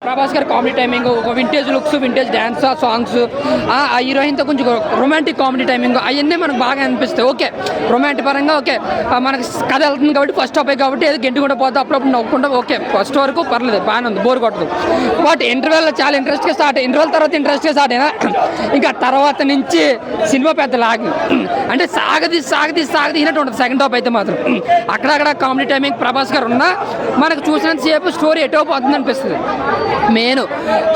ప్రభాస్ గారి comedy timing, ఒక vintage looks, vintage dance, songs, ఆ హీరోయిన్తో కొంచెం రొమాంటిక్ కామెడీ టైమింగ్ అవన్నీ మనకు బాగా అనిపిస్తాయి. ఓకే, రొమాంటిక్ పరంగా ఓకే, మనకి కథ వెళ్తుంది కాబట్టి ఫస్ట్ టాపిక్ కాబట్టి ఏదో గెంటుకుంటూ పోతే అప్పుడప్పుడు నవ్వుకుంటా ఓకే, ఫస్ట్ వరకు పర్లేదు బాగానే ఉంది, బోర్ కొట్టదు. బట్ ఇంటర్వెల్లో చాలా ఇంట్రెస్ట్గా స్టార్ట్, ఇంటర్వెల్ తర్వాత ఇంట్రెస్ట్గా స్టార్ట్ అయినా ఇంకా తర్వాత నుంచి సినిమా పెద్ద లాగ్ అంటే సాగదీసినట్టు ఉంటుంది. సెకండ్ టాప్ అయితే మాత్రం అక్కడక్కడ కామెడీ టైమింగ్ ప్రభాస్ గారు ఉన్నా మనకు చూసినంతసేపు స్టోరీ ఎటో పోతుంది అనిపిస్తుంది. మెయిన్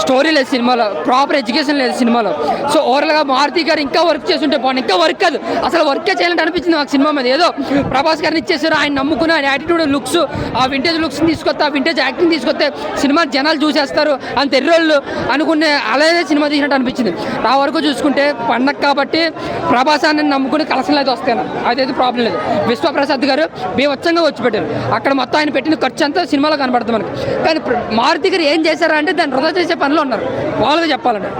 స్టోరీ లేదు సినిమాలో, ప్రాపర్ ఎడ్యుకేషన్ లేదు సినిమాలో. సో ఓవరాల్గా మారుతి గారు ఇంకా వర్క్ చేస్తుంటే బాగుంది, ఇంకా వర్క్ కాదు అసలు వర్కే చేయాలంటే అనిపించింది నాకు సినిమా మీద. ఏదో ప్రభాస్ గారిని ఇచ్చేసారు, ఆయన నమ్ముకుని ఆయన యాటిట్యూడ్ లుక్స్, ఆ వింటేజ్ లుక్స్ తీసుకొస్తే, ఆ వింటేజ్ యాక్టింగ్ తీసుకొస్తే సినిమా జనాలు చూసేస్తారు అంత ఎర్రోళ్ళు అనుకునే అలాగే సినిమా తీసినట్టు అనిపించింది. ఆ వరకు చూసుకుంటే పండగ కాబట్టి ప్రభాసాన్ని నమ్ముకుని కలెక్షన్లు అయితే వస్తాయి, అదైతే ప్రాబ్లం లేదు. విశ్వప్రసాద్ గారు బీవచ్చంగా వచ్చి పెట్టారు, అక్కడ మొత్తం ఆయన పెట్టిన ఖర్చు అంతా సినిమాలో కనబడుతుంది మనకి. కానీ మారుతి గారు ఏం చేశారు అంటే దాన్ని వృధా చేసే పనిలో ఉన్నారు వాళ్ళగా చెప్పాలంటే.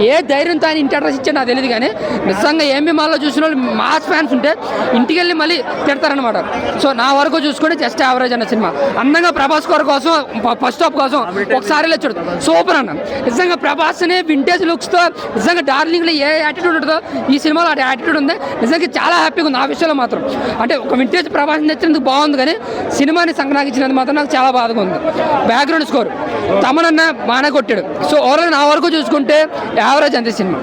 ఏ ధైర్యంతో ఆయన ఇంటి అడ్రస్ ఇచ్చాడు నాకు తెలియదు, కానీ నిజంగా ఏఎంబీ మాల్లో చూసిన వాళ్ళు మాస్ ఫ్యాన్స్ ఉంటే ఇంటికి వెళ్ళి మళ్ళీ తిడతారనమాట. సో నా వరకు చూసుకుంటే జస్ట్ యావరేజ్ అన్న సినిమా. అందంగా ప్రభాస్ గారి కోసం ఫస్ట్ హాఫ్ కోసం ఒకసారి చూడు సూపర్ అన్న. నిజంగా ప్రభాస్ని వింటేజ్ లుక్స్తో నిజంగా డార్లింగ్లో ఏ యాటిట్యూడ్ ఉంటుందో ఈ సినిమాలో ఆ యాటిట్యూడ్ ఉంది. నిజంగా చాలా హ్యాపీగా ఉంది ఆ విషయంలో మాత్రం. అంటే ఒక వింటేజ్ ప్రభాస్ నచ్చినందుకు బాగుంది, కానీ సినిమాని సంక్రాంతించినందుకు మాత్రం నాకు చాలా బాధగా ఉంది. బ్యాక్గ్రౌండ్ స్కోర్ తమనన్న బాగానే కొట్టాడు. సో ఓవరాల్ నా వరకు చూసుకుంటే యావరేజ్ అంతే సినిమా.